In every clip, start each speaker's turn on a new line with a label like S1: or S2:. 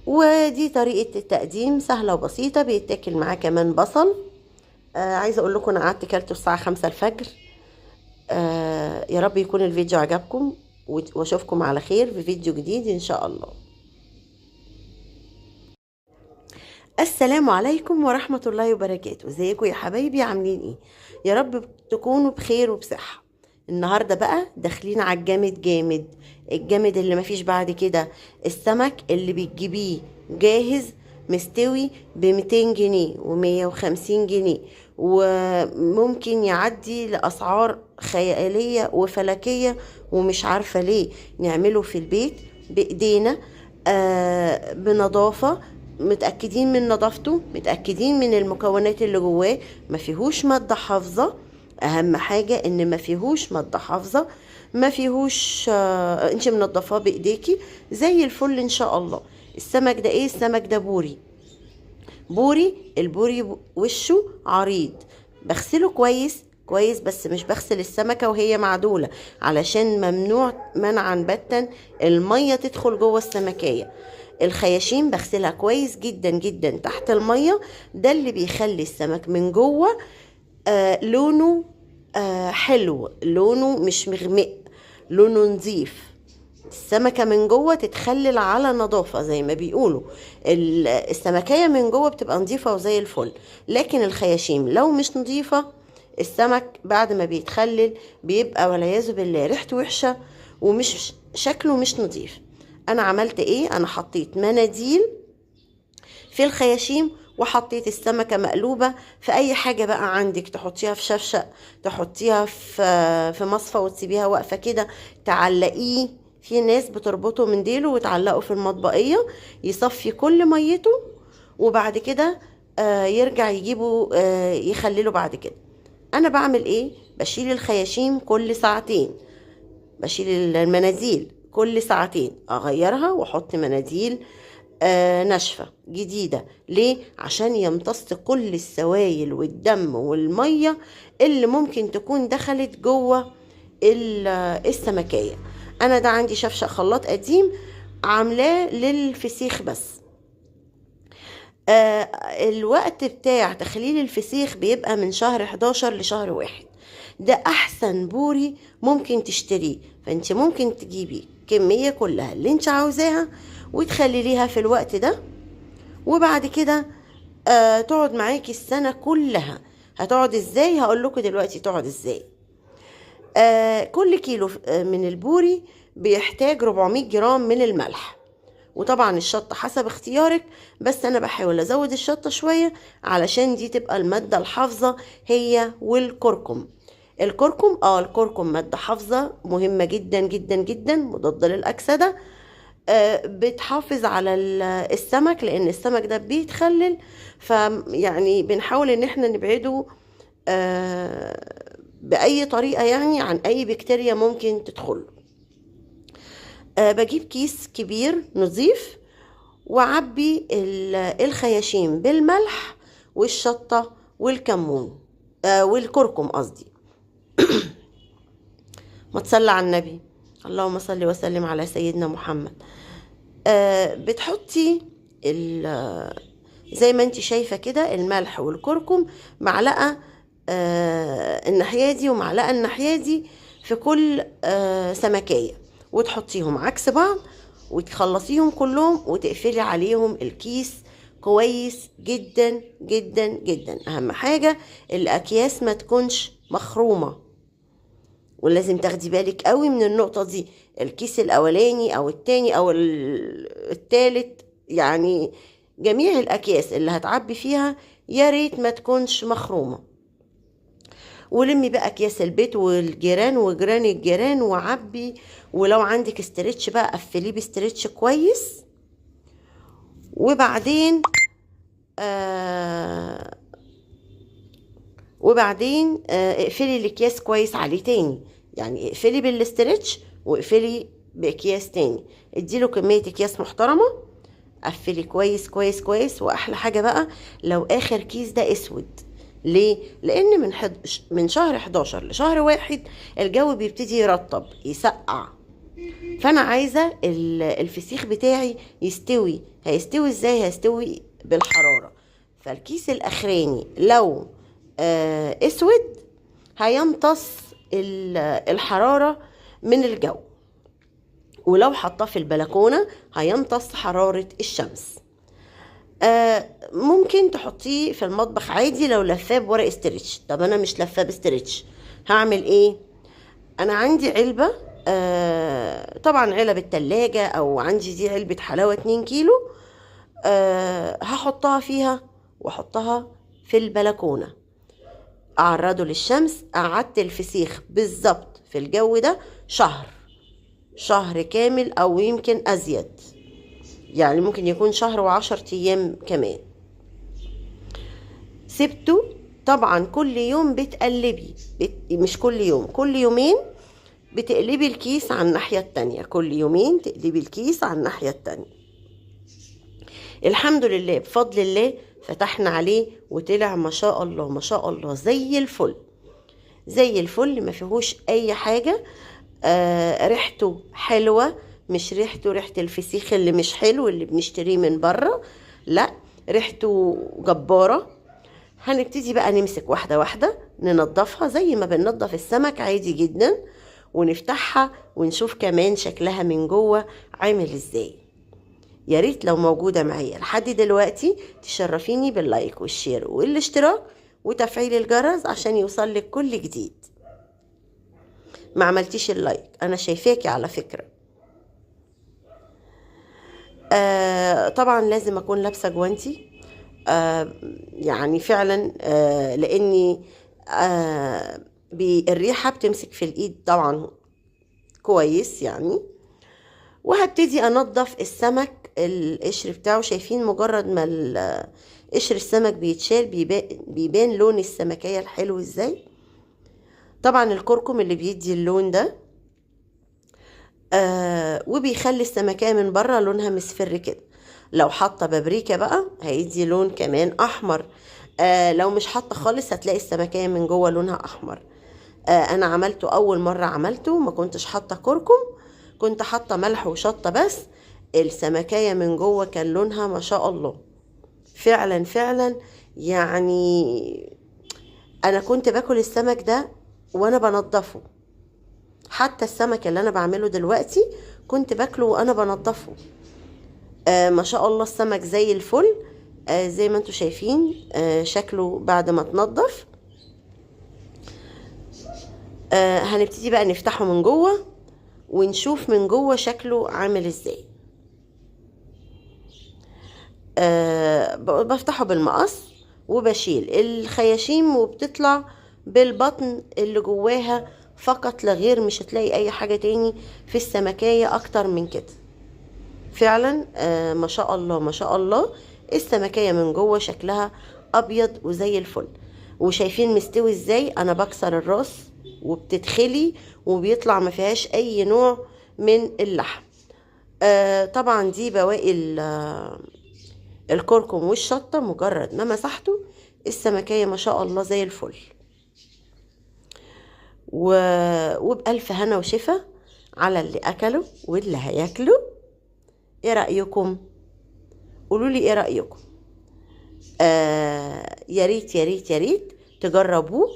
S1: ودي طريقة التقديم سهلة وبسيطة. بيتاكل معاه كمان بصل. عايزة اقول لكم انا قعدت كلته الساعة 5 الفجر. يا رب يكون الفيديو عجبكم، واشوفكم على خير في فيديو جديد ان شاء الله. السلام عليكم ورحمة الله وبركاته. ازيكم يا حبايبي، عاملين ايه؟ يا رب تكونوا بخير وبصحة. النهاردة بقى داخلين على الجامد جامد، الجامد اللي مفيش بعد كده. السمك اللي بتجيبيه جاهز مستوي ب200 جنيه و150 جنيه، وممكن يعدي لأسعار خيالية وفلكية، ومش عارفة ليه. نعمله في البيت بإيدينا، بنظافة، متأكدين من نظافته، متأكدين من المكونات اللي جواه، ما فيهوش مادة حافظة. اهم حاجة ان ما فيهوش مادة حافظة، ما فيهوش انت منضفاه بايديكي زي الفل ان شاء الله. السمك ده ايه؟ السمك ده بوري. البوري وشه عريض. بغسله كويس كويس، بس مش بغسل السمكة وهي معدولة، علشان ممنوع منعا باتا المية تدخل جوه السمكية. الخياشيم بغسلها كويس جدا جدا تحت المية، ده اللي بيخلي السمك من جوه لونه حلو، لونه مش مغمق، لونه نظيف. السمكة من جوه تتخلل على نظافة زي ما بيقولوا. السمكية من جوه بتبقى نظيفة وزي الفل، لكن الخياشيم لو مش نظيفة السمك بعد ما بيتخلل بيبقى والعياذ بالله ريحته وحشة، ومش شكله مش نظيف. انا عملت ايه؟ انا حطيت مناديل في الخياشيم، وحطيت السمكة مقلوبة في اي حاجة بقى عندك، تحطيها في شفشق، تحطيها في مصفى وتسيبيها واقفة كده، تعلقيه. في ناس بتربطه من ديله وتعلقه في المطبقية يصفي كل ميته، وبعد كده يرجع يجيبه يخلله بعد كده. انا بعمل ايه؟ بشيل الخياشيم كل ساعتين، بشيل المناديل كل ساعتين، اغيرها واحط مناديل ناشفة جديدة. ليه؟ عشان يمتص كل السوائل والدم والمية اللي ممكن تكون دخلت جوه السمكية. انا ده عندي شفشق خلاط قديم عاملاه للفسيخ بس. الوقت بتاع تخليل الفسيخ بيبقى من شهر 11 لشهر 1. ده احسن بوري ممكن تشتريه. فانت ممكن تجيبي كمية كلها اللي انت عاوزاها وتخلليها في الوقت ده، وبعد كده تقعد معاكي السنة كلها. هتقعد ازاي؟ هقول لكم دلوقتي تقعد ازاي. كل كيلو من البوري بيحتاج 400 جرام من الملح، وطبعا الشطة حسب اختيارك، بس انا بحاول ازود الشطة شوية علشان دي تبقى المادة الحافظة، هي والكركم. الكركم مادة حافظة مهمة جدا جدا جدا، مضادة للأكسدة. بتحافظ على السمك، لان السمك ده بيتخلل، فيعني بنحاول ان احنا نبعده بأي طريقة، يعني عن أي بكتيريا ممكن تدخل. بجيب كيس كبير نظيف وعبي الخياشيم بالملح والشطة والكمون والكركم قصدي. ما تصلي على النبي، اللهم صل وسلم على سيدنا محمد. بتحطي زي ما انت شايفة كده الملح والكركم، معلقة الناحية دي ومعلقة الناحية دي في كل سمكية، وتحطيهم عكس بعض وتخلصيهم كلهم وتقفلي عليهم الكيس كويس جدا جدا جدا. اهم حاجة الاكياس ما تكونش مخرومة، ولازم تاخدي بالك قوي من النقطة دي. الكيس الاولاني او التاني او التالت، يعني جميع الاكياس اللي هتعبي فيها يا ريت ما تكونش مخرومة. ولمي بقى اكياس البيت والجيران وجيران الجيران وعبي. ولو عندك استرتش بقى قفليه باسترتش كويس، وبعدين اقفلي الاكياس كويس عليه تاني، يعني اقفلي بالاسترتش واقفلي باكياس تاني. اديله كمية اكياس محترمة، قفلي كويس كويس كويس. واحلى حاجة بقى لو اخر كيس ده اسود. ليه؟ لان من شهر 11 لشهر 1 الجو بيبتدي يرطب يسقع، فانا عايزة الفسيخ بتاعي يستوي. هيستوي ازاي؟ هيستوي بالحرارة. فالكيس الاخراني لو اسود هيمتص الحرارة من الجو، ولو حطاه في البلكونة هيمتص حرارة الشمس. ممكن تحطيه في المطبخ عادي لو لفاه بورق استرتش. طب انا مش لفاه بسترتش، هعمل ايه؟ انا عندي علبة، طبعا علب التلاجة، او عندي دي علبة حلاوة 2 كيلو. هحطها فيها واحطها في البلكونة، اعرضه للشمس. قعدت الفسيخ بالظبط في الجو ده شهر كامل او يمكن ازيد، يعني ممكن يكون شهر و10 ايام كمان. سبته طبعا كل يوم بتقلبي، مش كل يوم، كل يومين بتقلبي الكيس على الناحية التانية، كل يومين تقلبي الكيس على الناحية التانية. الحمد لله بفضل الله فتحنا عليه وطلع ما شاء الله ما شاء الله زي الفل، زي الفل، ما فيهوش اي حاجة. ريحته حلوة، مش ريحة الفسيخ اللي مش حلو اللي بنشتريه من بره، لا، ريحته جبارة. هنبتدي بقى نمسك واحدة واحدة ننضفها زي ما بننضف السمك عادي جدا، ونفتحها ونشوف كمان شكلها من جوه عامل ازاي. يا ريت لو موجودة معايا لحد دلوقتي تشرفيني باللايك والشير والاشتراك وتفعيل الجرس عشان يوصلك كل جديد. ما عملتيش اللايك، انا شايفاكي على فكرة. طبعا لازم اكون لابسة جوانتي، يعني فعلا، لاني الريحة بتمسك في الايد طبعا كويس يعني. وهبتدي انضف السمك القشر بتاعه. شايفين مجرد ما قشر السمك بيتشال بيبان لون السمكية الحلو ازاي. طبعا الكركم اللي بيدي اللون ده وبيخلي السمكية من بره لونها مصفر كده. لو حاطه بابريكا بقى هيدي لون كمان احمر. لو مش حاطه خالص هتلاقي السمكية من جوه لونها احمر. انا عملته اول مرة، عملته ما كنتش حاطه كركم، كنت حاطه ملح وشطه بس. السمكية من جوه كان لونها ما شاء الله، فعلا فعلا. يعني انا كنت باكل السمك ده وانا بنضفه. حتى السمك اللي انا بعمله دلوقتي كنت باكله وانا بنضفه. ما شاء الله السمك زي الفل. زي ما انتوا شايفين شكله بعد ما تنضف. هنبتدي بقى نفتحه من جوه ونشوف من جوه شكله عامل ازاي. بفتحه بالمقص وبشيل الخياشيم وبتطلع بالبطن اللي جواها فقط لا غير. مش هتلاقي اي حاجة تاني في السمكية اكتر من كده. فعلا ما شاء الله ما شاء الله السمكية من جوه شكلها ابيض وزي الفل. وشايفين مستوي ازاي؟ انا بكسر الراس وبتتخلي وبيطلع ما فيهاش اي نوع من اللحم. طبعا دي بواقي الكركم والشطة. مجرد ما مسحته السمكية ما شاء الله زي الفل. وبألف هنا وشفا على اللي أكله واللي هياكله. ايه رأيكم؟ قولولي ايه رأيكم. يا ريت يا ريت يا ريت تجربوه.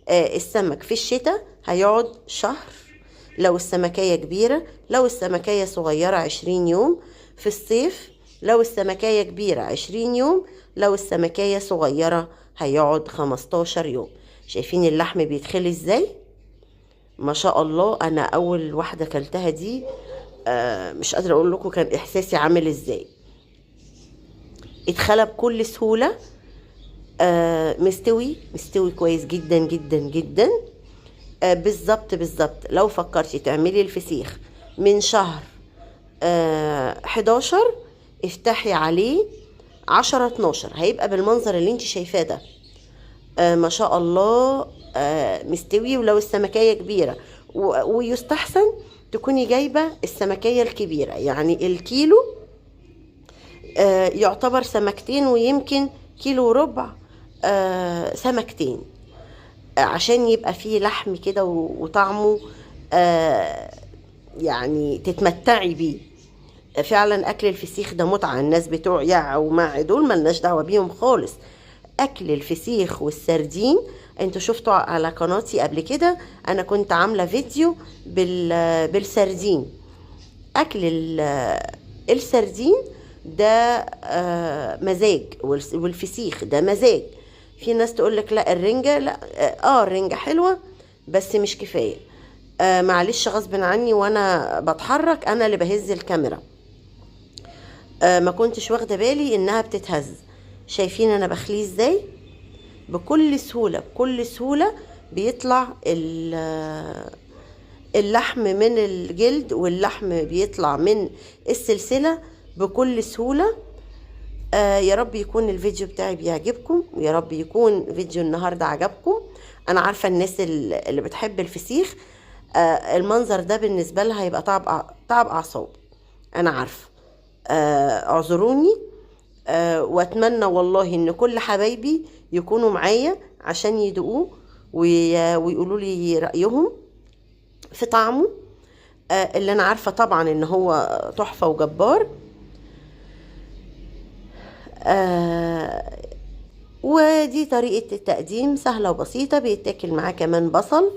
S1: السمك في الشتاء هيقعد شهر لو السمكية كبيرة، لو السمكية صغيرة 20 يوم. في الصيف لو السمكية كبيرة 20 يوم، لو السمكية صغيرة هيقعد 15 يوم. شايفين اللحم بيتخلي ازاي؟ ما شاء الله. انا اول واحدة كلتها دي مش قادرة اقول لكم كان احساسي عامل ازاي. اتخلى بكل سهولة. مستوي كويس جدا جدا جدا. بالظبط بالظبط. لو فكرتي تعملي الفسيخ من شهر 11 افتحي عليه 10 12 هيبقى بالمنظر اللي انت شايفاه ده. ما شاء الله مستوي. ولو السمكية كبيرة ويستحسن تكوني جايبة السمكية الكبيرة، يعني الكيلو يعتبر سمكتين ويمكن كيلو وربع سمكتين، عشان يبقى فيه لحم كده وطعمه يعني تتمتعي بيه. فعلا اكل الفسيخ ده متعة. الناس بتوع يع ومع دول ملناش دعوة بيهم خالص. اكل الفسيخ والسردين، انتوا شفتوا على قناتي قبل كده انا كنت عاملة فيديو بالسردين. اكل السردين ده مزاج، والفسيخ ده مزاج. في ناس تقولك لا الرنجة، لا الرنجة حلوة بس مش كفاية. معلش غصب عني وانا بتحرك انا اللي بهز الكاميرا. ما كنتش واخدة بالي انها بتتهز. شايفين انا بخليه ازاي؟ بكل سهولة بكل سهولة بيطلع اللحم من الجلد، واللحم بيطلع من السلسلة بكل سهولة. يا رب يكون الفيديو بتاعي بيعجبكم، ويا رب يكون فيديو النهاردة عجبكم. انا عارفة الناس اللي بتحب الفسيخ المنظر ده بالنسبة لها هيبقى تعب اعصاب، انا عارفة. اعذروني. واتمنى والله ان كل حبايبي يكونوا معايا عشان يدوقوه ويقولوا لي رأيهم في طعمه. اللي انا عارفة طبعا ان هو تحفة وجبار. ودي طريقة التقديم سهلة وبسيطة. بيتاكل معاه كمان بصل.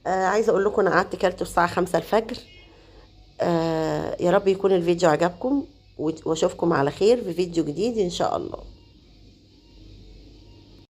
S1: عايزة اقول لكم انا قعدت كلته الساعة 5 الفجر. يا رب يكون الفيديو عجبكم، واشوفكم على خير في فيديو جديد ان شاء الله.